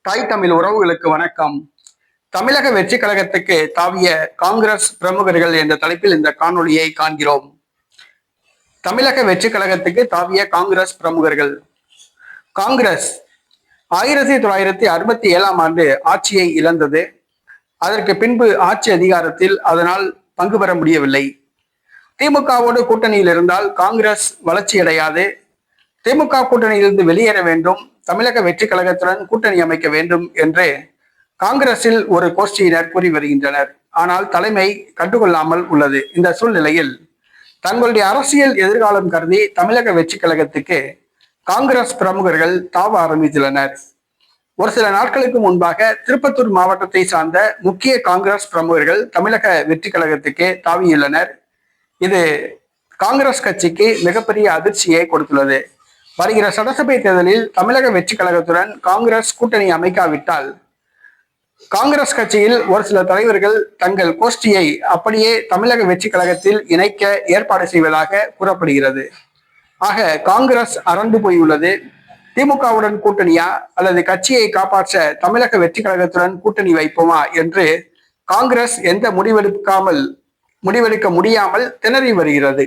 தாய் தமிழ் உறவுகளுக்கு வணக்கம். தமிழக வெற்றி கழகத்துக்கு தாவிய காங்கிரஸ் பிரமுகர்கள் என்ற தலைப்பில் இந்த காணொளியை காண்கிறோம். தமிழக வெற்றி கழகத்துக்கு தாவிய காங்கிரஸ் பிரமுகர்கள். காங்கிரஸ் 1967ஆம் ஆண்டு ஆட்சியை இழந்தது. அதற்கு பின்பு ஆட்சி அதிகாரத்தில் அதனால் பங்கு பெற முடியவில்லை. திமுகவோடு கூட்டணியில் இருந்தால் காங்கிரஸ் வளர்ச்சியடையாது. திமுக கூட்டணியிலிருந்து வெளியேற வேண்டும், தமிழக வெற்றி கழகத்துடன் கூட்டணி அமைக்க வேண்டும் என்று காங்கிரஸில் ஒரு கோஷ்டியினர் கூறி வருகின்றனர். ஆனால் தலைமை கண்டுகொள்ளாமல் உள்ளது. இந்த சூழ்நிலையில் தங்களுடைய அரசியல் எதிர்காலம் கருதி தமிழக வெற்றி கழகத்துக்கு காங்கிரஸ் பிரமுகர்கள் தாவ ஆரம்பித்துள்ளனர். ஒரு சில நாட்களுக்கு முன்பாக திருப்பத்தூர் மாவட்டத்தை சார்ந்த முக்கிய காங்கிரஸ் பிரமுகர்கள் தமிழக வெற்றி கழகத்துக்கு தாவியுள்ளனர். இது காங்கிரஸ் கட்சிக்கு மிகப்பெரிய அதிர்ச்சியை கொடுத்துள்ளது. வருகிற சட்டசபை தேர்தலில் தமிழக வெற்றி கழகத்துடன் காங்கிரஸ் கூட்டணி அமைக்காவிட்டால் காங்கிரஸ் கட்சியில் ஒரு சில தலைவர்கள் தங்கள் கோஷ்டியை அப்படியே தமிழக வெற்றி கழகத்தில் இணைக்க ஏற்பாடு செய்வதாக கூறப்படுகிறது. ஆக காங்கிரஸ் அரண்டு போயுள்ளது. திமுகவுடன் கூட்டணியா அல்லது கட்சியை காப்பாற்ற தமிழக வெற்றி கழகத்துடன் கூட்டணி வைப்போமா என்று காங்கிரஸ் எந்த முடிவெடுக்க முடியாமல் திணறி வருகிறது.